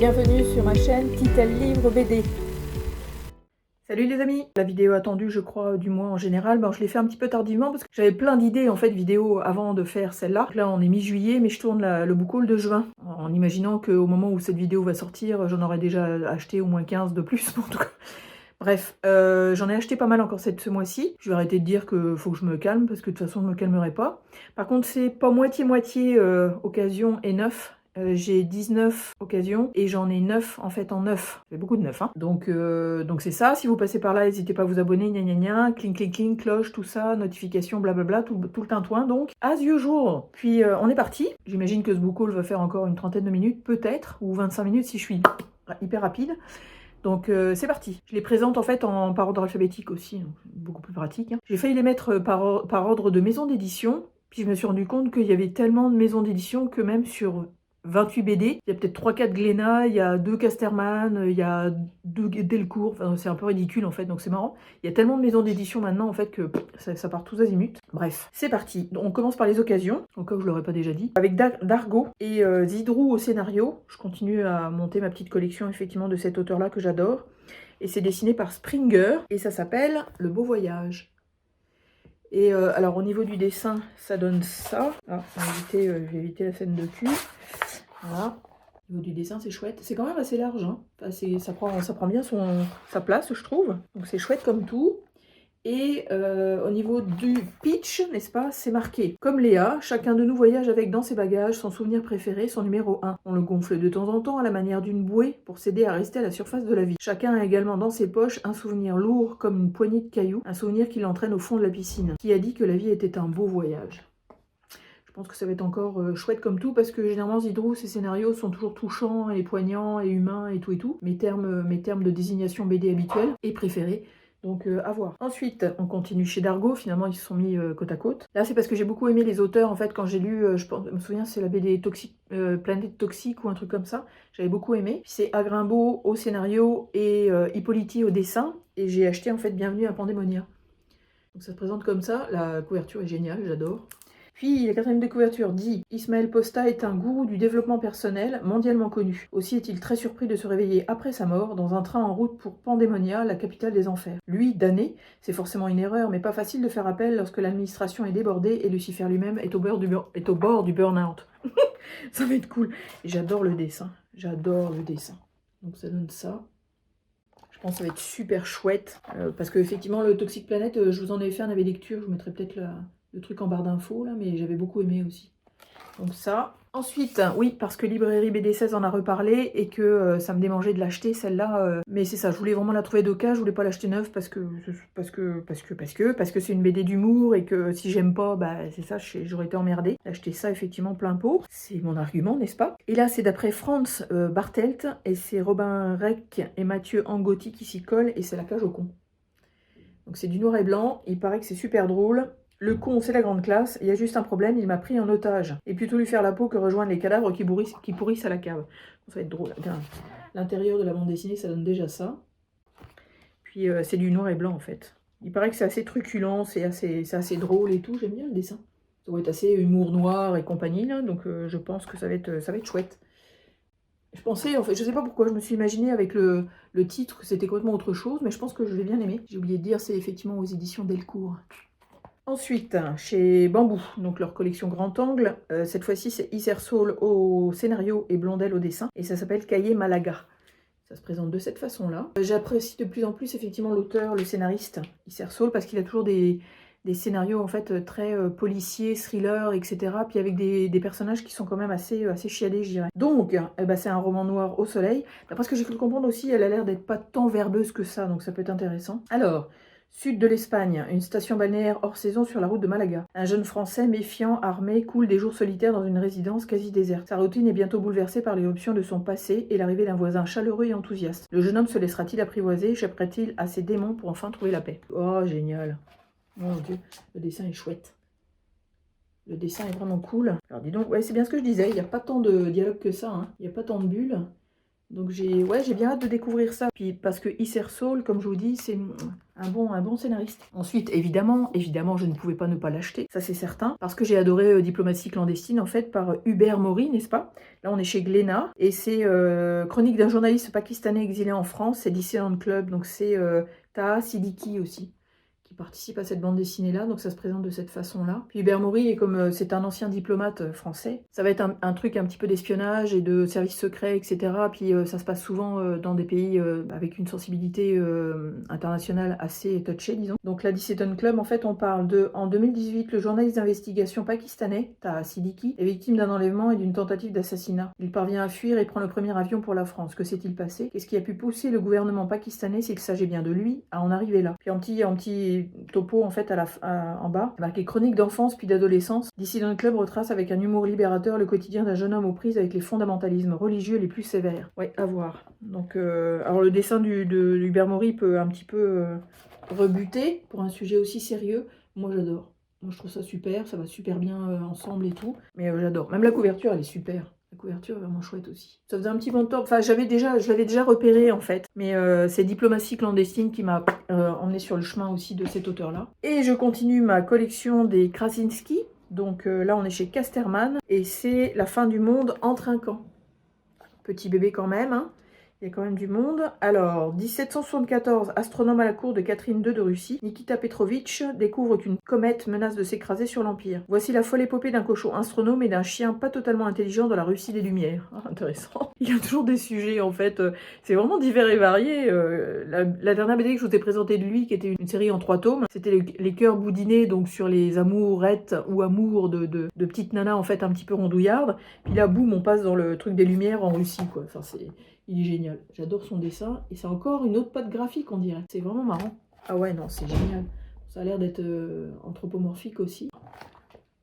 bienvenue sur ma chaîne Titel Livre BD. Salut les amis, la vidéo attendue je crois du mois en général, je l'ai fait un petit peu tardivement parce que j'avais plein d'idées en fait vidéo avant de faire celle-là. Là on est mi-juillet mais je tourne le book haul de juin en imaginant qu'au moment où cette vidéo va sortir j'en aurai déjà acheté au moins 15 de plus en tout cas. Bref, j'en ai acheté pas mal encore ce mois-ci. Je vais arrêter de dire qu'il faut que je me calme parce que de toute façon je me calmerai pas. Par contre c'est pas moitié-moitié occasion et neuf. J'ai 19 occasions et j'en ai 9 en fait en neuf. C'est beaucoup de neuf hein. Donc c'est ça, si vous passez par là, n'hésitez pas à vous abonner, gna gna gna, cling cling cling, cloche, tout ça, notification, blablabla, tout le tintouin donc. As usual. Puis on est parti. J'imagine que ce book haul va faire encore une trentaine de minutes, peut-être, ou 25 minutes si je suis hyper rapide. Donc c'est parti. Je les présente en fait par ordre alphabétique aussi, donc beaucoup plus pratique. Hein. J'ai failli les mettre par ordre de maison d'édition, puis je me suis rendu compte qu'il y avait tellement de maisons d'édition que même sur 28 BD, il y a peut-être 3-4 Glénat, il y a 2 Casterman, il y a 2 Delcourt, enfin c'est un peu ridicule en fait, donc c'est marrant. Il y a tellement de maisons d'édition maintenant en fait que ça part tous azimuts. Bref, c'est parti. Donc, on commence par les occasions, au cas où je l'aurais pas déjà dit, avec Dargo et Zidrou au scénario. Je continue à monter ma petite collection effectivement de cet auteur-là que j'adore. Et c'est dessiné par Springer, et ça s'appelle Le Beau Voyage. Et alors au niveau du dessin, ça donne ça. Ah, je vais éviter la scène de cul. Voilà. Au niveau du dessin, c'est chouette. C'est quand même assez large. Hein. Enfin, ça prend bien sa place, je trouve. Donc c'est chouette comme tout. Et au niveau du pitch, n'est-ce pas, c'est marqué. Comme Léa, chacun de nous voyage avec dans ses bagages son souvenir préféré, son numéro 1. On le gonfle de temps en temps à la manière d'une bouée pour s'aider à rester à la surface de la vie. Chacun a également dans ses poches un souvenir lourd comme une poignée de cailloux, un souvenir qui l'entraîne au fond de la piscine. Qui a dit que la vie était un beau voyage? Je pense que ça va être encore chouette comme tout, parce que généralement Zidrou, ses scénarios sont toujours touchants et poignants et humains et tout et tout. Mes termes de désignation BD habituels et préférés. Donc à voir. Ensuite, on continue chez Dargo, finalement ils se sont mis côte à côte. Là c'est parce que j'ai beaucoup aimé les auteurs, en fait quand j'ai lu, je me souviens c'est la BD Planète Toxique ou un truc comme ça, j'avais beaucoup aimé. C'est Agrimbaud au scénario et Hippolyte au dessin, et j'ai acheté en fait Bienvenue à Pandémonia. Donc ça se présente comme ça, la couverture est géniale, j'adore. Puis, la quatrième de couverture dit « Ismaël Posta est un gourou du développement personnel mondialement connu. Aussi est-il très surpris de se réveiller après sa mort dans un train en route pour Pandémonia, la capitale des enfers. Lui, damné, c'est forcément une erreur, mais pas facile de faire appel lorsque l'administration est débordée et Lucifer lui-même est au bord du burn-out. » Ça va être cool. Et j'adore le dessin. J'adore le dessin. Donc ça donne ça. Je pense que ça va être super chouette. Parce que effectivement, le Toxic Planet, je vous en ai fait un avis lecture. Je vous mettrai peut-être le truc en barre d'infos, là, mais j'avais beaucoup aimé aussi. Donc ça. Ensuite, oui, parce que Librairie BD16 en a reparlé et que ça me démangeait de l'acheter, celle-là. Mais c'est ça, je voulais vraiment la trouver d'occasion, je voulais pas l'acheter neuve parce que c'est une BD d'humour et que si j'aime pas, c'est ça, j'aurais été emmerdée. Acheter ça, effectivement, plein pot. C'est mon argument, n'est-ce pas? Et là, c'est d'après Franz Bartelt et c'est Robin Reck et Mathieu Angotti qui s'y collent et c'est La Cage aux cons. Donc c'est du noir et blanc, il paraît que c'est super drôle. Le con, c'est la grande classe, il y a juste un problème, il m'a pris en otage. Et plutôt lui faire la peau que rejoindre les cadavres qui pourrissent à la cave. Ça va être drôle. L'intérieur de la bande dessinée, ça donne déjà ça. Puis c'est du noir et blanc en fait. Il paraît que c'est assez truculent, c'est assez drôle et tout, j'aime bien le dessin. Ça va être assez humour noir et compagnie, là, donc je pense que ça va être chouette. Je pensais, en fait, je sais pas pourquoi, je me suis imaginé avec le titre que c'était complètement autre chose, mais je pense que je l'ai bien aimé. J'ai oublié de dire, c'est effectivement aux éditions Delcourt. Ensuite, chez Bambou, donc leur collection Grand Angle, cette fois-ci c'est Isersol au scénario et Blondel au dessin, et ça s'appelle Cahier Malaga. Ça se présente de cette façon-là. J'apprécie de plus en plus effectivement l'auteur, le scénariste, Isersol, parce qu'il a toujours des scénarios en fait très policiers, thrillers, etc. Puis avec des personnages qui sont quand même assez chiadés, je dirais. Donc, c'est un roman noir au soleil. D'après ce que j'ai cru comprendre aussi, elle a l'air d'être pas tant verbeuse que ça, donc ça peut être intéressant. Alors, sud de l'Espagne, une station balnéaire hors saison sur la route de Malaga. Un jeune Français méfiant, armé, coule des jours solitaires dans une résidence quasi déserte. Sa routine est bientôt bouleversée par l'éruption de son passé et l'arrivée d'un voisin chaleureux et enthousiaste. Le jeune homme se laissera-t-il apprivoiser, échapperait-il à ses démons pour enfin trouver la paix? Oh, génial! Mon Dieu, le dessin est chouette. Le dessin est vraiment cool. Alors dis donc, ouais, c'est bien ce que je disais, il n'y a pas tant de dialogue que ça, hein. Il n'y a pas tant de bulles. Donc j'ai bien hâte de découvrir ça. Puis parce que Isser Saul, comme je vous dis, c'est un bon scénariste. Ensuite, évidemment, je ne pouvais pas ne pas l'acheter, ça c'est certain, parce que j'ai adoré Diplomatie clandestine, en fait, par Hubert Mori, n'est-ce pas? Là, on est chez Glénat, et c'est Chronique d'un journaliste pakistanais exilé en France, c'est Disneyland Club, donc c'est Taha Siddiqui aussi, qui participe à cette bande dessinée-là, donc ça se présente de cette façon-là. Puis Hubert Mori, est comme c'est un ancien diplomate français, ça va être un truc un petit peu d'espionnage et de services secrets, etc. Puis ça se passe souvent dans des pays avec une sensibilité internationale assez touchée, disons. Donc la Dissident Club, en fait, on parle de, en 2018, le journaliste d'investigation pakistanais, Taha Siddiqui, est victime d'un enlèvement et d'une tentative d'assassinat. Il parvient à fuir et prend le premier avion pour la France. Que s'est-il passé? Qu'est-ce qui a pu pousser le gouvernement pakistanais, s'il s'agit bien de lui, à en arriver là? Puis en petit topo en fait en bas, marqué chronique d'enfance puis d'adolescence. Dissident Club retrace avec un humour libérateur le quotidien d'un jeune homme aux prises avec les fondamentalismes religieux les plus sévères. Ouais, à voir. Donc, alors le dessin de Hubert Mori peut un petit peu rebuter pour un sujet aussi sérieux. Moi j'adore. Moi je trouve ça super, ça va super bien ensemble et tout. Mais j'adore. Même la couverture elle est super. La couverture est vraiment chouette aussi. Ça faisait un petit bon temps. Enfin, je l'avais déjà repéré en fait. Mais c'est Diplomatie clandestine qui m'a emmené sur le chemin aussi de cet auteur-là. Et je continue ma collection des Krasinski. Donc là, on est chez Casterman. Et c'est La fin du monde en trinquant. Petit bébé quand même, hein. Il y a quand même du monde. Alors, 1774, astronome à la cour de Catherine II de Russie, Nikita Petrovitch découvre qu'une comète menace de s'écraser sur l'Empire. Voici la folle épopée d'un cochon astronome et d'un chien pas totalement intelligent dans la Russie des Lumières. Ah, intéressant. Il y a toujours des sujets, en fait. C'est vraiment divers et varié. La dernière BD que je vous ai présentée de lui, qui était une série en 3 tomes, c'était les cœurs boudinés, donc sur les amourettes ou amours de petites nanas, en fait, un petit peu rondouillardes. Puis là, boum, on passe dans le truc des Lumières en Russie, quoi. Enfin, il est génial. J'adore son dessin. Et c'est encore une autre patte graphique, on dirait. C'est vraiment marrant. Ah ouais, non, c'est génial. Ça a l'air d'être anthropomorphique aussi.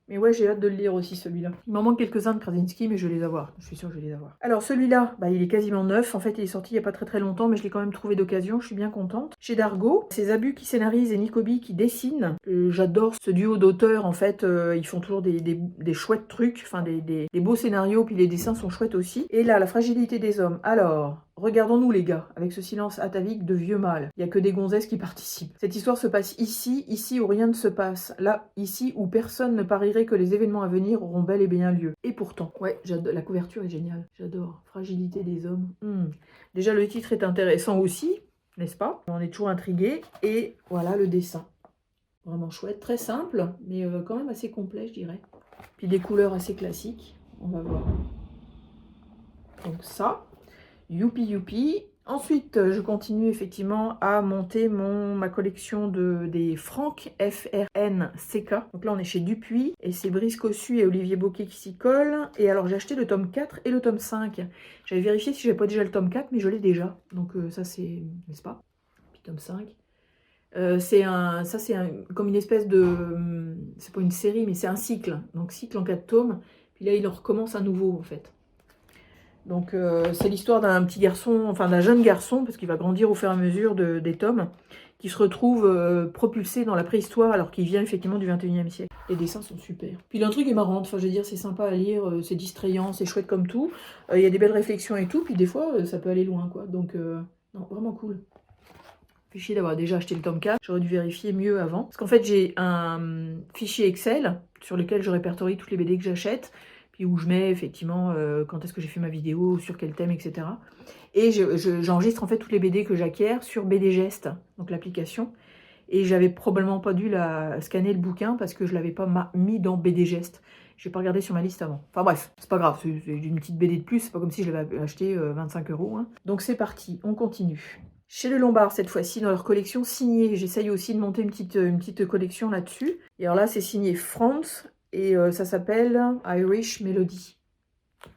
Mais ouais, j'ai hâte de le lire aussi, celui-là. Il m'en manque quelques-uns de Krasinski, mais je vais les avoir. Je suis sûre que je vais les avoir. Alors, celui-là, bah, il est quasiment neuf. En fait, il est sorti il n'y a pas très longtemps, mais je l'ai quand même trouvé d'occasion. Je suis bien contente. Chez Dargo, c'est Zabu qui scénarise et Nicobi qui dessine. J'adore ce duo d'auteurs, en fait. Ils font toujours des chouettes trucs, enfin, des beaux scénarios, puis les dessins sont chouettes aussi. Et là, la fragilité des hommes. Alors, regardons-nous les gars, avec ce silence atavique de vieux mâles. Il n'y a que des gonzesses qui participent. Cette histoire se passe ici où rien ne se passe. Là, ici où personne ne parierait que les événements à venir auront bel et bien lieu. Et pourtant, ouais, la couverture est géniale. J'adore. Fragilité des hommes. Déjà, le titre est intéressant aussi, n'est-ce pas? On est toujours intrigué. Et voilà le dessin. Vraiment chouette, très simple, mais quand même assez complet, je dirais. Puis des couleurs assez classiques. On va voir. Donc ça... Youpi youpi. Ensuite, je continue effectivement à monter ma collection des Franck FRNCK. Donc là, on est chez Dupuis et c'est Brice Cossu et Olivier Bocquet qui s'y collent. Et alors, j'ai acheté le tome 4 et le tome 5. J'avais vérifié si j'avais pas déjà le tome 4, mais je l'ai déjà. Donc ça, c'est... n'est-ce pas? Puis tome 5. C'est comme une espèce de... c'est pas une série, mais c'est un cycle. Donc cycle en 4 tomes. Puis là, il en recommence à nouveau, en fait. Donc c'est l'histoire d'un petit garçon, enfin d'un jeune garçon, parce qu'il va grandir au fur et à mesure des tomes, qui se retrouve propulsé dans la préhistoire alors qu'il vient effectivement du 21e siècle. Les dessins sont super. Puis l'intrigue est marrante, enfin je veux dire c'est sympa à lire, c'est distrayant, c'est chouette comme tout. Il y a des belles réflexions et tout, puis des fois ça peut aller loin quoi. Donc non, vraiment cool. Fait chier d'avoir déjà acheté le tome 4, j'aurais dû vérifier mieux avant. Parce qu'en fait j'ai un fichier Excel sur lequel je répertorie toutes les BD que j'achète, puis où je mets effectivement quand est-ce que j'ai fait ma vidéo, sur quel thème, etc. Et j'enregistre en fait toutes les BD que j'acquiers sur BDgest, donc l'application. Et j'avais probablement pas dû scanner le bouquin parce que je l'avais pas mis dans BDgest. Je n'ai pas regardé sur ma liste avant. Enfin bref, c'est pas grave, c'est une petite BD de plus, c'est pas comme si je l'avais acheté 25 €. Hein. Donc c'est parti, on continue. Chez le Lombard, cette fois-ci, dans leur collection signée. J'essaye aussi de monter une petite collection là-dessus. Et alors là, c'est signé France. Et ça s'appelle Irish Melody.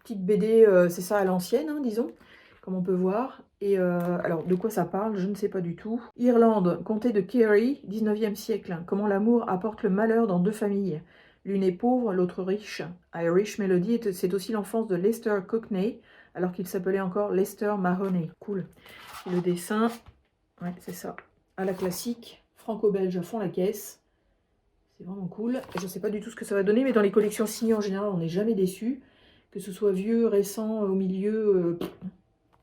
Petite BD, c'est ça à l'ancienne, hein, disons, comme on peut voir. Et alors, de quoi ça parle? Je ne sais pas du tout. Irlande, comté de Kerry, 19e siècle. Comment l'amour apporte le malheur dans 2 familles. L'une est pauvre, l'autre riche. Irish Melody, c'est aussi l'enfance de Lester Cockney, alors qu'il s'appelait encore Lester Mahoney. Cool. Et le dessin, ouais, c'est ça. À la classique, franco-belge à fond la caisse. C'est vraiment cool. Je ne sais pas du tout ce que ça va donner, mais dans les collections signées en général, on n'est jamais déçu. Que ce soit vieux, récent, au milieu,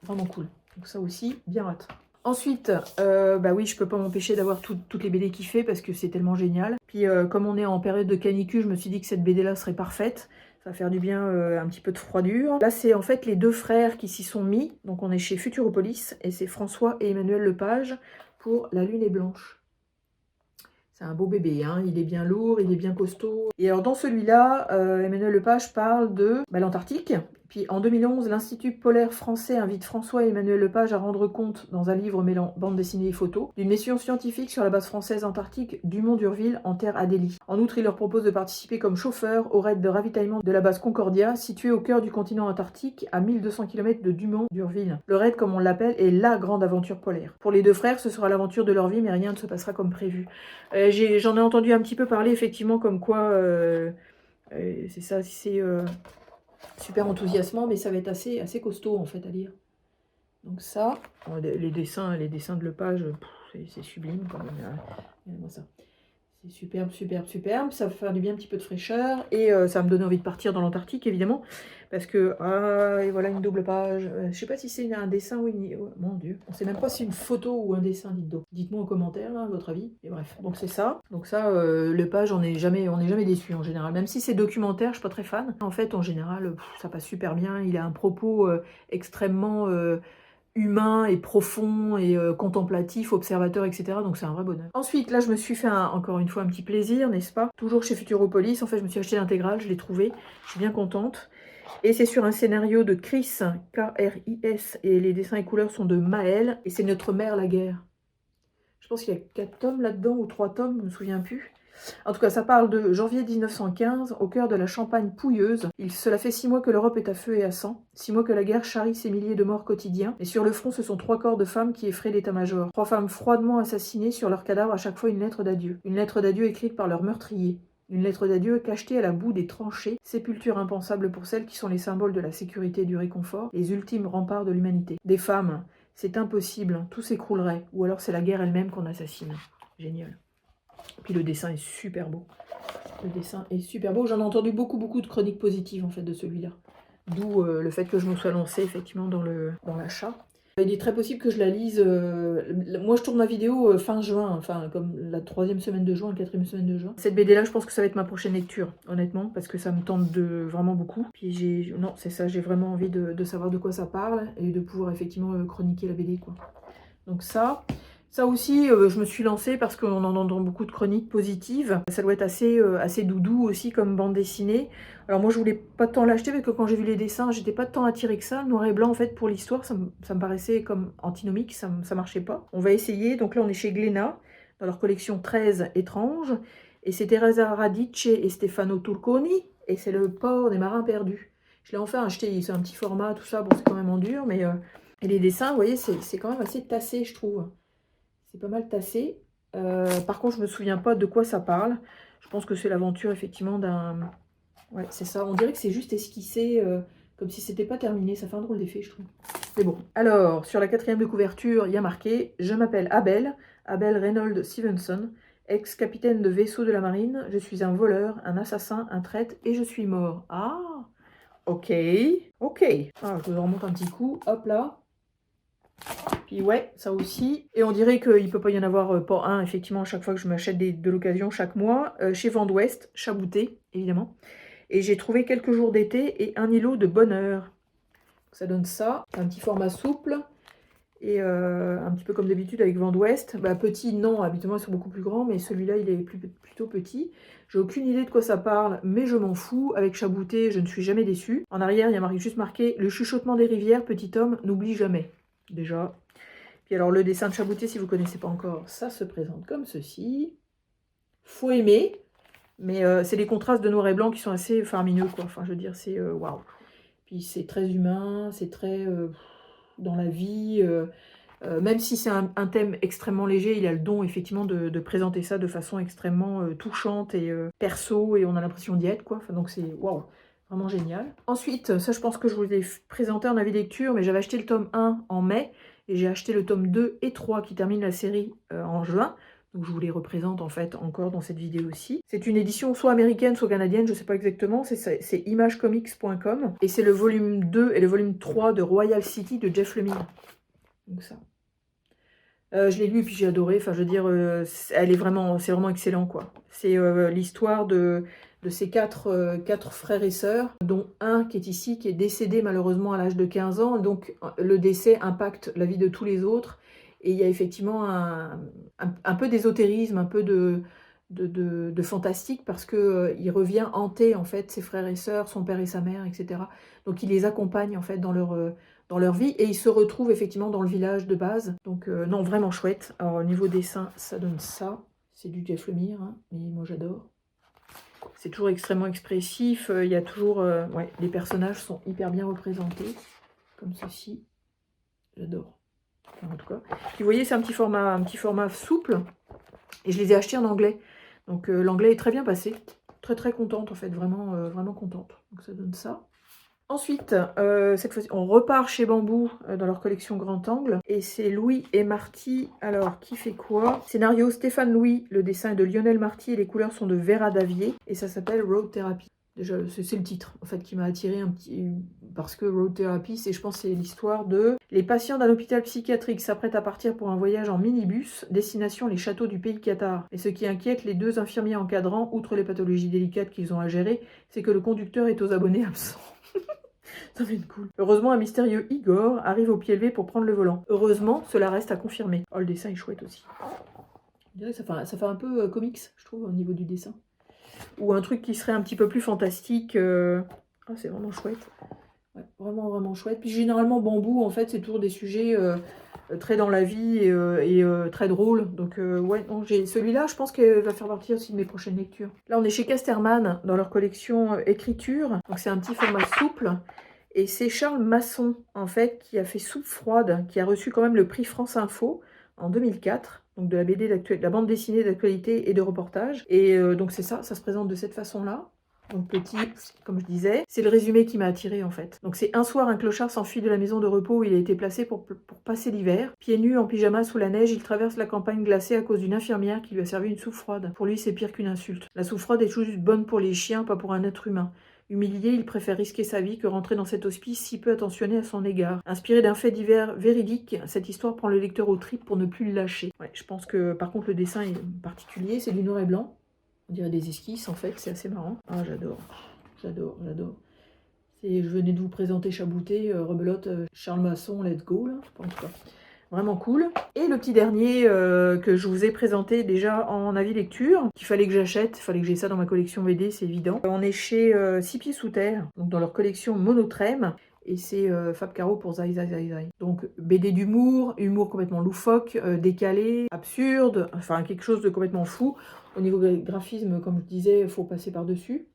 Vraiment cool. Donc ça aussi, bien hâte. Ensuite, bah oui, je peux pas m'empêcher d'avoir toutes les BD qu'il fait parce que c'est tellement génial. Puis comme on est en période de canicule, je me suis dit que cette BD-là serait parfaite. Ça va faire du bien, un petit peu de froidure. Là, c'est en fait les deux frères qui s'y sont mis. Donc on est chez Futuropolis et c'est François et Emmanuel Lepage pour La Lune est blanche. C'est un beau bébé, hein, il est bien lourd, il est bien costaud. Et alors dans celui-là, Emmanuel Lepage parle de l'Antarctique. Puis en 2011, l'Institut polaire français invite François et Emmanuel Lepage à rendre compte, dans un livre mêlant bande dessinée et photos, d'une mission scientifique sur la base française antarctique du Mont d'Urville en terre Adélie. En outre, il leur propose de participer comme chauffeur au raid de ravitaillement de la base Concordia, située au cœur du continent antarctique, à 1200 km de Dumont d'Urville. Le raid, comme on l'appelle, est la grande aventure polaire. Pour les deux frères, ce sera l'aventure de leur vie, mais rien ne se passera comme prévu. J'en ai entendu un petit peu parler, effectivement, comme quoi, c'est ça, c'est super enthousiasmant, mais ça va être assez costaud, en fait, à lire. Donc ça, les dessins de Lepage, c'est sublime, quand même. Regardez-moi ça. C'est superbe, superbe, superbe. Ça va faire du bien, un petit peu de fraîcheur. Et ça va me donner envie de partir dans l'Antarctique, évidemment. Parce que, et voilà une double page. Je sais pas si c'est un dessin ou une... Oh, mon Dieu. On sait même pas si c'est une photo ou un dessin, dites donc. Dites-moi en commentaire, là, votre avis. Et bref, donc c'est ça. Donc ça, Lepage, on n'est jamais déçu en général. Même si c'est documentaire, je suis pas très fan. En fait, en général, ça passe super bien. Il a un propos extrêmement... humain et profond et contemplatif, observateur, etc. Donc c'est un vrai bonheur. Ensuite, là, je me suis fait encore une fois un petit plaisir, n'est-ce pas? Toujours chez Futuropolis. En fait, je me suis acheté l'intégrale, je l'ai trouvé. Je suis bien contente. Et c'est sur un scénario de Chris, K-R-I-S, et les dessins et couleurs sont de Maël, et c'est Notre mère la guerre. Je pense qu'il y a 4 tomes là-dedans, ou 3 tomes, je me souviens plus. En tout cas, ça parle de janvier 1915, au cœur de la Champagne pouilleuse. Cela fait 6 mois que l'Europe est à feu et à sang, 6 mois que la guerre charrie ses milliers de morts quotidiens, et sur le front, ce sont 3 corps de femmes qui effraient l'état-major. 3 femmes froidement assassinées, sur leurs cadavres à chaque fois une lettre d'adieu. Une lettre d'adieu écrite par leur meurtrier. Une lettre d'adieu cachetée à la boue des tranchées, sépulture impensable pour celles qui sont les symboles de la sécurité et du réconfort, les ultimes remparts de l'humanité. Des femmes, c'est impossible, tout s'écroulerait, ou alors c'est la guerre elle-même qu'on assassine. Génial. Puis le dessin est super beau. Le dessin est super beau. J'en ai entendu beaucoup de chroniques positives en fait de celui-là. D'où le fait que je me sois lancée effectivement dans l'achat. Il est très possible que je la lise. Moi je tourne ma vidéo fin juin, enfin comme la 3e semaine de juin, la 4e semaine de juin. Cette BD là, je pense que ça va être ma prochaine lecture, honnêtement, parce que ça me tente vraiment beaucoup. Puis non, c'est ça, j'ai vraiment envie de savoir de quoi ça parle et de pouvoir effectivement chroniquer la BD quoi. Donc ça aussi, je me suis lancée parce qu'on en entend beaucoup de chroniques positives. Ça doit être assez doudou aussi comme bande dessinée. Alors moi, je voulais pas tant l'acheter parce que quand j'ai vu les dessins, j'étais pas tant attirée que ça. Noir et blanc, en fait, pour l'histoire, ça me paraissait comme antinomique, ça marchait pas. On va essayer. Donc là, on est chez Glénat, dans leur collection 13 étranges. Et c'est Teresa Radice et Stefano Turconi. Et c'est le port des marins perdus. Je l'ai enfin acheté, c'est un petit format, tout ça. Bon, c'est quand même en dur, mais... Et les dessins, vous voyez, c'est quand même assez tassé, je trouve. C'est pas mal tassé. Par contre, je me souviens pas de quoi ça parle. Je pense que c'est l'aventure, effectivement, d'un... Ouais, c'est ça. On dirait que c'est juste esquissé, comme si c'était pas terminé. Ça fait un drôle d'effet, je trouve. Mais bon. Alors, sur la 4e de couverture, il y a marqué « Je m'appelle Abel Reynolds Stevenson, ex-capitaine de vaisseau de la marine. Je suis un voleur, un assassin, un traître, et je suis mort. » Ah, ok. Ok. Ah, je remonte un petit coup. Hop là. Puis ouais, ça aussi. Et on dirait qu'il ne peut pas y en avoir pas un, effectivement, à chaque fois que je m'achète de l'occasion chaque mois. Chez Vent d'Ouest, chabouté, évidemment. Et j'ai trouvé quelques jours d'été et un îlot de bonheur. Ça donne ça, un petit format souple. Et un petit peu comme d'habitude avec Vent d'Ouest. Bah, petit, non, habituellement ils sont beaucoup plus grands, mais celui-là il est plutôt petit. J'ai aucune idée de quoi ça parle, mais je m'en fous. Avec chabouté, je ne suis jamais déçue. En arrière, il y a juste marqué « Le chuchotement des rivières, petit homme, n'oublie jamais ». Déjà. Puis alors le dessin de Chabouté, si vous ne connaissez pas encore, ça se présente comme ceci. Faut aimer, mais c'est les contrastes de noir et blanc qui sont assez faramineux, quoi. Enfin, je veux dire, c'est waouh. Puis c'est très humain, c'est très dans la vie. Même si c'est un thème extrêmement léger, il a le don effectivement de présenter ça de façon extrêmement touchante et perso, et on a l'impression d'y être, quoi. Enfin, donc c'est waouh. Vraiment génial. Ensuite, ça je pense que je vous l'ai présenté en avis lecture, mais j'avais acheté le tome 1 en mai, et j'ai acheté le tome 2 et 3 qui termine la série en juin. Donc je vous les représente en fait encore dans cette vidéo aussi. C'est une édition soit américaine, soit canadienne, je sais pas exactement, c'est imagecomics.com. Et c'est le volume 2 et le volume 3 de Royal City de Jeff Lemire. Donc ça. Je l'ai lu et puis j'ai adoré, enfin je veux dire, c'est vraiment excellent quoi. C'est l'histoire de ces quatre frères et sœurs, dont un qui est ici, qui est décédé malheureusement à l'âge de 15 ans. Donc le décès impacte la vie de tous les autres. Et il y a effectivement un peu d'ésotérisme, un peu de fantastique, parce qu'il revient hanter en fait ses frères et sœurs, son père et sa mère, etc. Donc il les accompagne en fait dans leur vie, et ils se retrouvent effectivement dans le village de base. Donc non, vraiment chouette. Alors au niveau dessin, ça donne ça. C'est du Jeff Lemire, hein, mais moi j'adore. C'est toujours extrêmement expressif. Il y a toujours... ouais, les personnages sont hyper bien représentés, comme ceci. J'adore. En tout cas. Puis vous voyez, c'est un petit format souple. Et je les ai achetés en anglais. Donc l'anglais est très bien passé. Très très contente en fait, vraiment contente. Donc ça donne ça. Ensuite, cette fois-ci, on repart chez Bambou dans leur collection Grand Angle. Et c'est Louis et Marty. Alors, qui fait quoi? Scénario Stéphane Louis, le dessin est de Lionel Marty et les couleurs sont de Vera Davier. Et ça s'appelle Road Therapy. Déjà, c'est le titre en fait qui m'a attiré un petit, parce que Road Therapy, je pense, c'est l'histoire de les patients d'un hôpital psychiatrique s'apprêtent à partir pour un voyage en minibus, destination les châteaux du pays Qatar. Et ce qui inquiète les deux infirmiers encadrants, outre les pathologies délicates qu'ils ont à gérer, c'est que le conducteur est aux abonnés absents. Ça fait une cool. Heureusement, un mystérieux Igor arrive au pied levé pour prendre le volant. Heureusement, cela reste à confirmer. Oh, le dessin est chouette aussi. Je dirais que ça fait un peu comics, je trouve, au niveau du dessin. Ou un truc qui serait un petit peu plus fantastique. Ah, c'est vraiment chouette. Ouais, vraiment chouette. Puis généralement, Bambou, en fait, c'est toujours des sujets très dans la vie et très drôles. Donc, ouais, non, celui-là, je pense qu'il va faire partie aussi de mes prochaines lectures. Là, on est chez Casterman, dans leur collection écriture. Donc, c'est un petit format souple. Et c'est Charles Masson, en fait, qui a fait Soupe froide, qui a reçu quand même le prix France Info en 2004. Donc de la BD de la bande dessinée d'actualité et de reportage. Et donc c'est ça se présente de cette façon-là. Donc petit, comme je disais, c'est le résumé qui m'a attiré en fait. Donc c'est un soir, un clochard s'enfuit de la maison de repos où il a été placé pour passer l'hiver. Pieds nus, en pyjama, sous la neige, il traverse la campagne glacée à cause d'une infirmière qui lui a servi une soupe froide. Pour lui, c'est pire qu'une insulte. La soupe froide est juste bonne pour les chiens, pas pour un être humain. Humilié, il préfère risquer sa vie que rentrer dans cet hospice si peu attentionné à son égard. Inspiré d'un fait divers véridique, cette histoire prend le lecteur aux tripes pour ne plus le lâcher. Ouais, je pense que par contre le dessin est particulier, c'est du noir et blanc. On dirait des esquisses en fait, c'est assez marrant. Ah, j'adore. Je venais de vous présenter Chabouté, rebelote, Charles Masson, let's go là, en tout cas. Vraiment cool. Et le petit dernier que je vous ai présenté déjà en avis lecture, qu'il fallait que j'achète, il fallait que j'ai ça dans ma collection BD, c'est évident. On est chez Six Pieds Sous Terre, donc dans leur collection Monotrème, et c'est Fab Caro pour Zai Zai Zai Zai. Donc BD d'humour, humour complètement loufoque, décalé, absurde, enfin quelque chose de complètement fou. Au niveau graphisme, comme je disais, il faut passer par-dessus.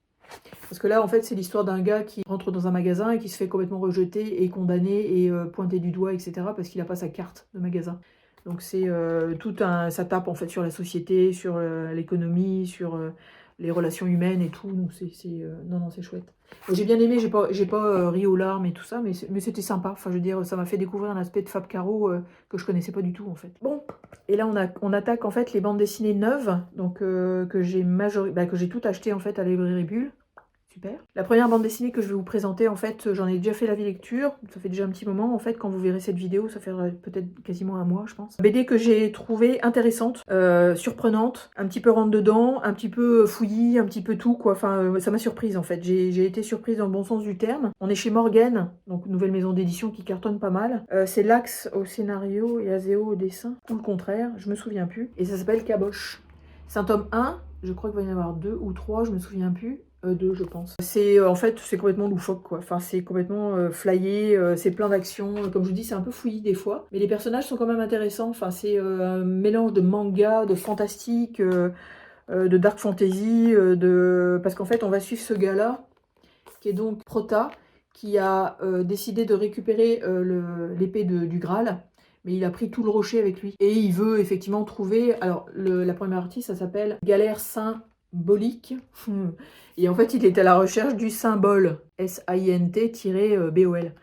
Parce que là, en fait, c'est l'histoire d'un gars qui rentre dans un magasin et qui se fait complètement rejeter et condamné et pointé du doigt, etc. parce qu'il n'a pas sa carte de magasin. Donc c'est ça tape en fait sur la société, sur l'économie, sur les relations humaines et tout. Donc non, c'est chouette. J'ai bien aimé, j'ai pas ri aux larmes et tout ça, mais c'était sympa. Enfin, je veux dire, ça m'a fait découvrir un aspect de Fab Caro que je connaissais pas du tout en fait. Bon, et là on attaque en fait les bandes dessinées neuves, donc que j'ai tout acheté en fait à la librairie Bulle. Super. La première bande dessinée que je vais vous présenter, en fait, j'en ai déjà fait l'avis lecture. Ça fait déjà un petit moment, en fait, quand vous verrez cette vidéo, ça fait peut-être quasiment un mois, je pense. BD que j'ai trouvée intéressante, surprenante, un petit peu rentre-dedans, un petit peu fouillis, un petit peu tout, quoi. Enfin, ça m'a surprise, en fait. J'ai été surprise dans le bon sens du terme. On est chez Morgan, donc nouvelle maison d'édition qui cartonne pas mal. C'est Lax au scénario et Azéo au dessin, ou le contraire, je me souviens plus. Et ça s'appelle Caboche. C'est un tome 1, je crois qu'il va y en avoir 2 ou 3, je me souviens plus. 2 je pense. C'est en fait c'est complètement loufoque quoi. Enfin c'est complètement flyé, c'est plein d'actions. Comme je vous dis c'est un peu fouillis des fois, mais les personnages sont quand même intéressants. Enfin c'est un mélange de manga, de fantastique, de dark fantasy, parce qu'en fait on va suivre ce gars-là qui est donc Prota, qui a décidé de récupérer l'épée du Graal. Mais il a pris tout le rocher avec lui. Et il veut effectivement trouver... Alors, la première artiste, ça s'appelle Galère Symbolique. Et en fait, il est à la recherche du symbole SINT-BOL.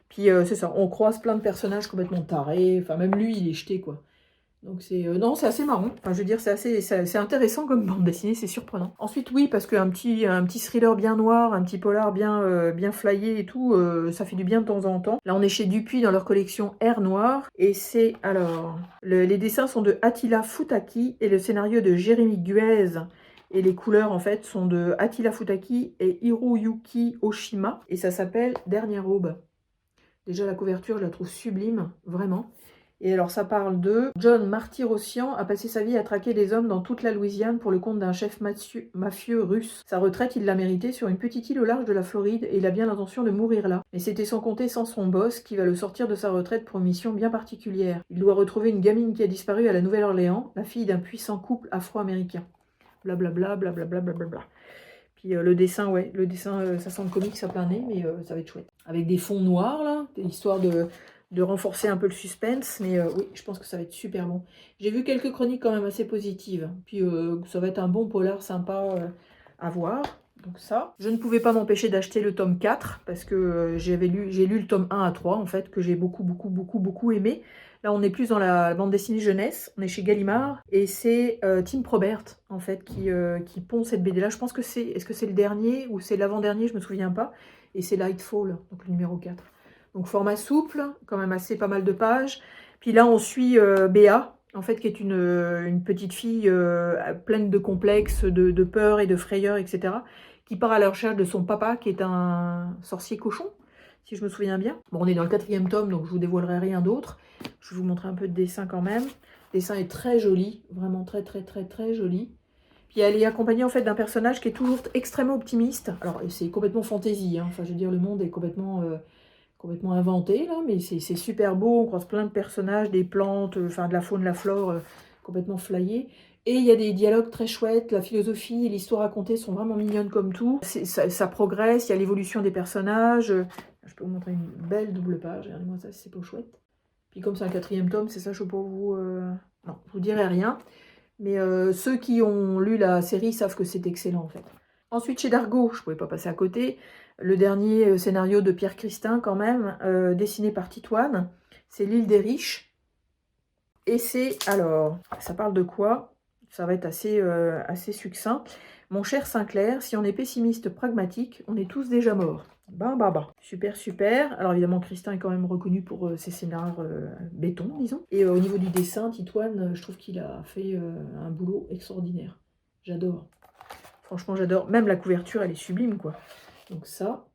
Puis c'est ça, on croise plein de personnages complètement tarés. Enfin, même lui, il est jeté, quoi. Donc c'est non, c'est assez marrant. Enfin, je veux dire, c'est intéressant comme bande dessinée, c'est surprenant. Ensuite, oui, parce qu'un petit thriller bien noir, un petit polar bien flyé et tout, ça fait du bien de temps en temps. Là, on est chez Dupuis dans leur collection Air Noir. Et c'est, alors, les dessins sont de Attila Futaki et le scénario de Jérémy Guez. Et les couleurs, en fait, sont de Attila Futaki et Hiroyuki Oshima. Et ça s'appelle Dernière Aube. Déjà, la couverture, je la trouve sublime, vraiment. Et alors, ça parle de John Martyrossian a passé sa vie à traquer des hommes dans toute la Louisiane pour le compte d'un chef mafieux russe. Sa retraite, il l'a méritée sur une petite île au large de la Floride et il a bien l'intention de mourir là. Mais c'était sans compter sans son boss qui va le sortir de sa retraite pour une mission bien particulière. Il doit retrouver une gamine qui a disparu à la Nouvelle-Orléans, la fille d'un puissant couple afro-américain. Blablabla, blablabla, blablabla. Puis le dessin, ouais, ça sent le comics à plein nez, mais ça va être chouette. Avec des fonds noirs, là, histoire de renforcer un peu le suspense, mais oui, je pense que ça va être super bon. J'ai vu quelques chroniques quand même assez positives, puis ça va être un bon polar sympa à voir. Donc ça, je ne pouvais pas m'empêcher d'acheter le tome 4, parce que j'ai lu le tome 1 à 3, en fait, que j'ai beaucoup aimé. Là, on est plus dans la bande dessinée jeunesse, on est chez Gallimard, et c'est Tim Probert, en fait, qui pond cette BD-là. Je pense que est-ce que c'est le dernier, ou c'est l'avant-dernier, je me souviens pas, et c'est Lightfall, donc le numéro 4. Donc format souple, quand même assez pas mal de pages. Puis là, on suit Béa, en fait, qui est une petite fille pleine de complexes, de peur et de frayeur, etc., qui part à la recherche de son papa, qui est un sorcier cochon, si je me souviens bien. Bon, on est dans le 4e tome, donc je vous dévoilerai rien d'autre. Je vais vous montrer un peu de dessin quand même. Le dessin est très joli, vraiment très joli. Puis elle est accompagnée en fait d'un personnage qui est toujours extrêmement optimiste. Alors c'est complètement fantaisie, hein. Enfin je veux dire, le monde est complètement inventé là, mais c'est super beau. On croise plein de personnages, des plantes, enfin de la faune, la flore, complètement flyée. Et il y a des dialogues très chouettes, la philosophie et l'histoire racontée sont vraiment mignonnes comme tout. Ça progresse, il y a l'évolution des personnages. Je peux vous montrer une belle double page, regardez-moi ça, c'est pas chouette. Puis comme c'est un 4e tome, c'est ça, je peux pas vous... Non, je vous dirai rien. Mais ceux qui ont lu la série savent que c'est excellent en fait. Ensuite, chez Dargaud, je ne pouvais pas passer à côté, le dernier scénario de Pierre Christin quand même, dessiné par Titoine, c'est L'île des riches. Et c'est, alors, ça parle de quoi? Ça va être assez succinct. Mon cher Sinclair, si on est pessimiste pragmatique, on est tous déjà morts. Super. Alors évidemment, Christin est quand même reconnu pour ses scénars béton, disons. Et au niveau du dessin, Titoine, je trouve qu'il a fait un boulot extraordinaire. J'adore. Franchement, j'adore. Même la couverture, elle est sublime, quoi. Donc ça,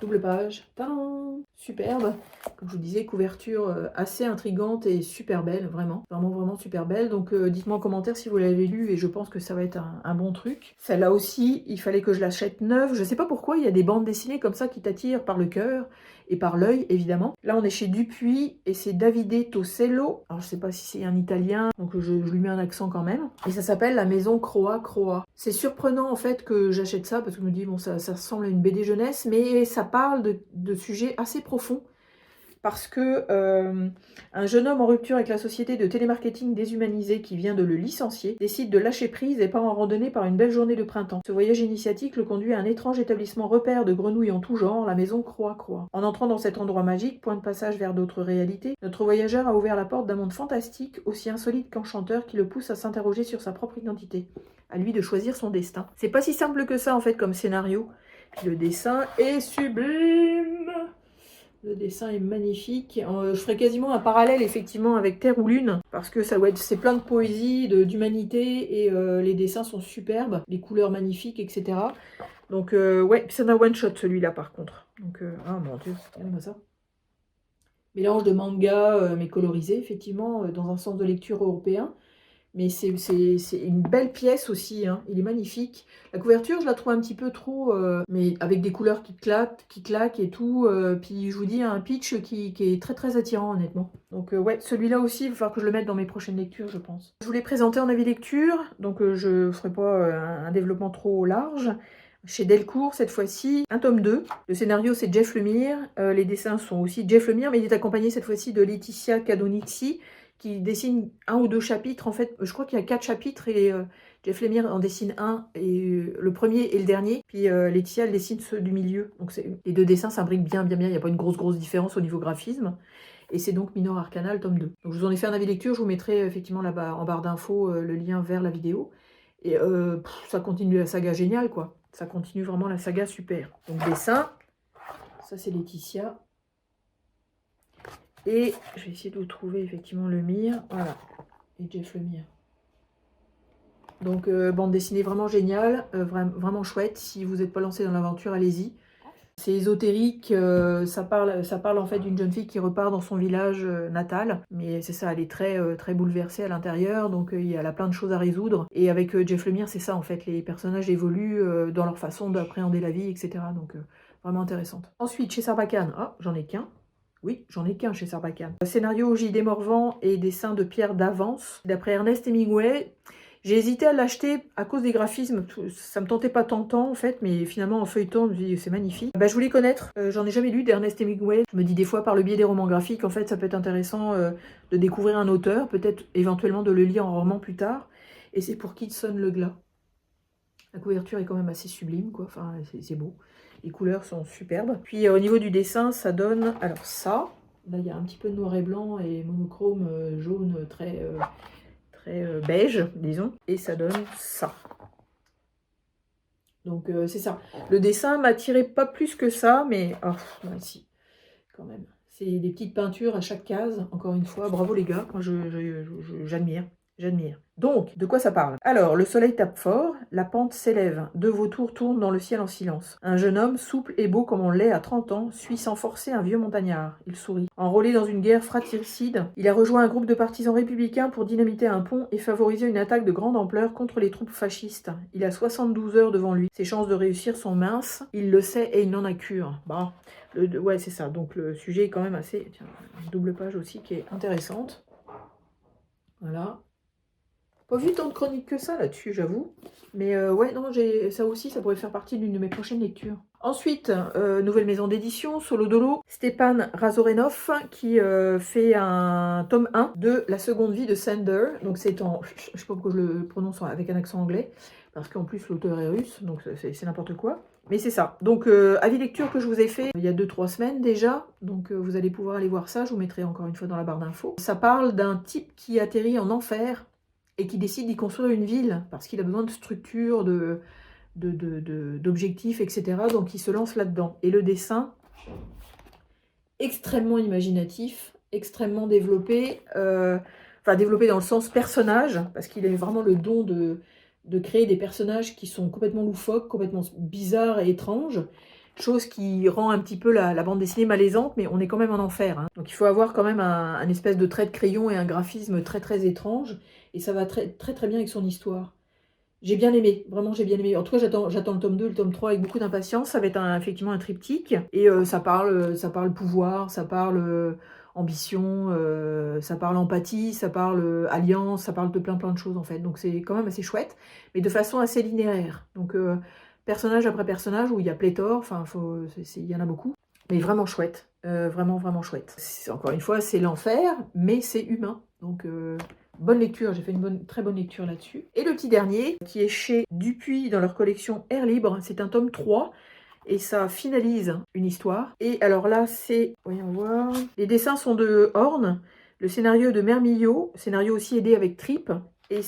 double page. Tadam! Superbe. Comme je vous disais, couverture assez intrigante et super belle, vraiment. Vraiment super belle. Donc dites-moi en commentaire si vous l'avez lu et je pense que ça va être un bon truc. Celle-là aussi, il fallait que je l'achète neuve. Je sais pas pourquoi, il y a des bandes dessinées comme ça qui t'attirent par le cœur et par l'œil, évidemment. Là, on est chez Dupuis et c'est Davide Tosello. Alors, je sais pas si c'est un italien, donc je lui mets un accent quand même. Et ça s'appelle La Maison Croa Croa. C'est surprenant, en fait, que j'achète ça, parce que je me dis, bon, ça ressemble à une BD jeunesse, mais ça parle de sujets assez profonds. Parce que un jeune homme en rupture avec la société de télémarketing déshumanisée qui vient de le licencier décide de lâcher prise et part en randonnée par une belle journée de printemps. Ce voyage initiatique le conduit à un étrange établissement repère de grenouilles en tout genre, la maison Croa-Croa. En entrant dans cet endroit magique, point de passage vers d'autres réalités, notre voyageur a ouvert la porte d'un monde fantastique, aussi insolite qu'enchanteur, qui le pousse à s'interroger sur sa propre identité. À lui de choisir son destin. C'est pas si simple que ça en fait comme scénario. Puis le dessin est sublime. Le dessin est magnifique. Je ferai quasiment un parallèle effectivement avec Terre ou Lune, parce que c'est plein de poésie, d'humanité, et les dessins sont superbes, les couleurs magnifiques, etc. Donc ouais, c'est un one-shot celui-là par contre. Donc, ah mon dieu, regardez-moi ça. Mélange de manga mais colorisé, effectivement, dans un sens de lecture européen. Mais c'est une belle pièce aussi, hein. Il est magnifique. La couverture, je la trouve un petit peu trop... mais avec des couleurs qui claquent et tout. Puis je vous dis, un pitch qui est très attirant, honnêtement. Donc ouais, celui-là aussi, il va falloir que je le mette dans mes prochaines lectures, je pense. Je vous l'ai présenté en avis lecture, donc je ne ferai pas un développement trop large. Chez Delcourt, cette fois-ci, un tome 2. Le scénario, c'est Jeff Lemire. Les dessins sont aussi Jeff Lemire, mais il est accompagné cette fois-ci de Laetitia Cadonixi, qui dessine 1 ou 2 chapitres. En fait, je crois qu'il y a 4 chapitres et Jeff Lemire en dessine un, et le premier et le dernier. Puis Laetitia, elle dessine ceux du milieu. Donc les 2 dessins s'imbriquent bien. Il n'y a pas une grosse différence au niveau graphisme. et c'est donc Minor Arcana, le tome 2. Donc je vous en ai fait un avis lecture, je vous mettrai effectivement là-bas en barre d'infos le lien vers la vidéo. Et ça continue la saga géniale, quoi. Ça continue vraiment la saga super. Donc dessin, ça c'est Laetitia. Et je vais essayer de vous trouver effectivement Lemire, voilà, et Jeff Lemire. Donc bande dessinée vraiment géniale, vraiment chouette. Si vous n'êtes pas lancé dans l'aventure, allez-y. C'est ésotérique, ça parle en fait d'une jeune fille qui repart dans son village natal. Mais c'est ça, elle est très bouleversée à l'intérieur, donc elle a plein de choses à résoudre. Et avec Jeff Lemire, c'est ça en fait, les personnages évoluent dans leur façon d'appréhender la vie, etc. Donc vraiment intéressante. Ensuite, chez Sarbacane, ah, j'en ai qu'un. Oui, j'en ai qu'un chez Sarbacane. Scénario J.D. Morvan et dessin de Pierre Davance, d'après Ernest Hemingway. J'ai hésité à l'acheter à cause des graphismes, ça me tentait pas tant en fait, mais finalement en feuilleton, je me dis c'est magnifique. Bah, je voulais connaître, j'en ai jamais lu d'Ernest Hemingway. Je me dis des fois par le biais des romans graphiques, en fait ça peut être intéressant de découvrir un auteur, peut-être éventuellement de le lire en roman plus tard. Et c'est pour Kidson Leglas. La couverture est quand même assez sublime, quoi, enfin c'est beau. Les couleurs sont superbes. Puis au niveau du dessin, ça donne, alors ça, là il y a un petit peu de noir et blanc et monochrome jaune très beige, disons, et ça donne ça. Donc c'est ça. Le dessin m'attirait pas plus que ça, mais oh, bah, si, quand même. C'est des petites peintures à chaque case, encore une fois. Bravo les gars, moi j'admire. J'admire. Donc, de quoi ça parle? Alors, le soleil tape fort, la pente s'élève, deux vautours tournent dans le ciel en silence. Un jeune homme, souple et beau comme on l'est à 30 ans, suit sans forcer un vieux montagnard. Il sourit. Enrôlé dans une guerre fratricide, il a rejoint un groupe de partisans républicains pour dynamiter un pont et favoriser une attaque de grande ampleur contre les troupes fascistes. Il a 72 heures devant lui. Ses chances de réussir sont minces, il le sait et il n'en a cure. Bon, ouais, c'est ça. Donc, le sujet est quand même assez... Tiens, une double page aussi qui est intéressante. Voilà. Pas vu tant de chroniques que ça là-dessus, j'avoue. Mais ouais, non, ça aussi, ça pourrait faire partie d'une de mes prochaines lectures. Ensuite, nouvelle maison d'édition, Solo Dolo, Stepan Razorenov, qui fait un tome 1 de La seconde vie de Sander. Donc c'est en... Je sais pas pourquoi je le prononce avec un accent anglais, parce qu'en plus l'auteur est russe, donc c'est n'importe quoi. Mais c'est ça. Donc, avis lecture que je vous ai fait il y a 2-3 semaines déjà. Donc, vous allez pouvoir aller voir ça. Je vous mettrai encore une fois dans la barre d'infos. Ça parle d'un type qui atterrit en enfer et qui décide d'y construire une ville parce qu'il a besoin de structure, d'objectifs, etc. Donc, il se lance là-dedans. Et le dessin, extrêmement imaginatif, extrêmement développé. Enfin, développé dans le sens personnage, parce qu'il a vraiment le don de créer des personnages qui sont complètement loufoques, complètement bizarres et étranges, chose qui rend un petit peu la bande dessinée malaisante, mais on est quand même en enfer. Hein. Donc il faut avoir quand même un espèce de trait de crayon et un graphisme très étrange, et ça va très bien avec son histoire. J'ai bien aimé, vraiment j'ai bien aimé. En tout cas, j'attends le tome 2, le tome 3 avec beaucoup d'impatience. Ça va être effectivement un triptyque, et ça parle pouvoir, ça parle... ambition, ça parle empathie, ça parle alliance, ça parle de plein de choses en fait. Donc c'est quand même assez chouette, mais de façon assez linéaire. Donc personnage après personnage, où il y a pléthore, enfin il y en a beaucoup, mais vraiment chouette, vraiment chouette. Encore une fois, c'est l'enfer, mais c'est humain. Donc bonne lecture, j'ai fait une très bonne lecture là-dessus. Et le petit dernier, qui est chez Dupuis dans leur collection Air Libre, c'est un tome 3. Et ça finalise une histoire. Et alors là, c'est... Voyons voir... Les dessins sont de Horn, le scénario de Mermillot, scénario aussi aidé avec Trip. Et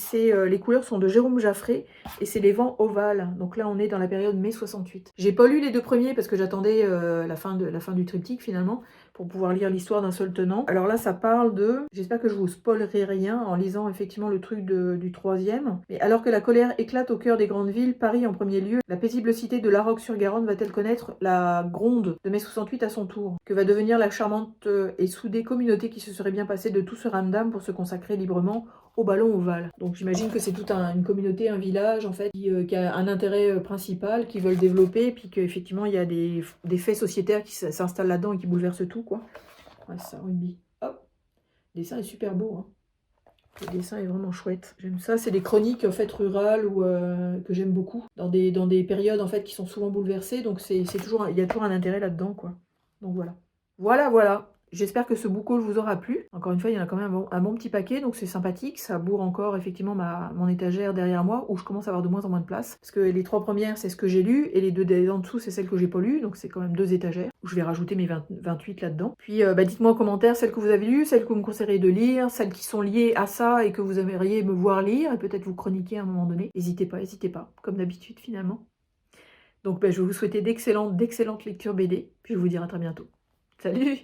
les couleurs sont de Jérôme Jaffré, et c'est les vents ovales. Donc là, on est dans la période mai 68. J'ai pas lu les 2 premiers parce que j'attendais la fin du triptyque finalement, pour pouvoir lire l'histoire d'un seul tenant. Alors là, ça parle de... J'espère que je vous spoilerai rien en lisant effectivement le truc du 3e. Mais alors que la colère éclate au cœur des grandes villes, Paris en premier lieu, la paisible cité de La Roque-sur-Garonne va-t-elle connaître la gronde de mai 68 à son tour? Que va devenir la charmante et soudée communauté qui se serait bien passée de tout ce ramdam pour se consacrer librement au ballon ovale? Donc j'imagine que c'est toute une communauté, un village en fait, qui a un intérêt principal, qui veulent développer, puis qu'effectivement il y a des faits sociétaires qui s'installent là-dedans et qui bouleversent tout, quoi. Ouais, c'est ça, rugby. Hop, le dessin est super beau, hein. Le dessin est vraiment chouette. J'aime ça, c'est des chroniques en fait rurales que j'aime beaucoup, dans des périodes en fait qui sont souvent bouleversées, donc il y a toujours un intérêt là-dedans, quoi. Donc voilà. Voilà. J'espère que ce book haul vous aura plu. Encore une fois, il y en a quand même un bon petit paquet, donc c'est sympathique. Ça bourre encore effectivement mon étagère derrière moi, où je commence à avoir de moins en moins de place. Parce que les 3 premières, c'est ce que j'ai lu, et les 2 en dessous, c'est celles que j'ai pas lues, donc c'est quand même 2 étagères, où je vais rajouter mes 28 là-dedans. Puis dites-moi en commentaire celles que vous avez lues, celles que vous me conseilleriez de lire, celles qui sont liées à ça et que vous aimeriez me voir lire, et peut-être vous chroniquer à un moment donné. N'hésitez pas, comme d'habitude finalement. Donc je vais vous souhaiter d'excellentes lectures BD, puis je vous dis à très bientôt. Salut!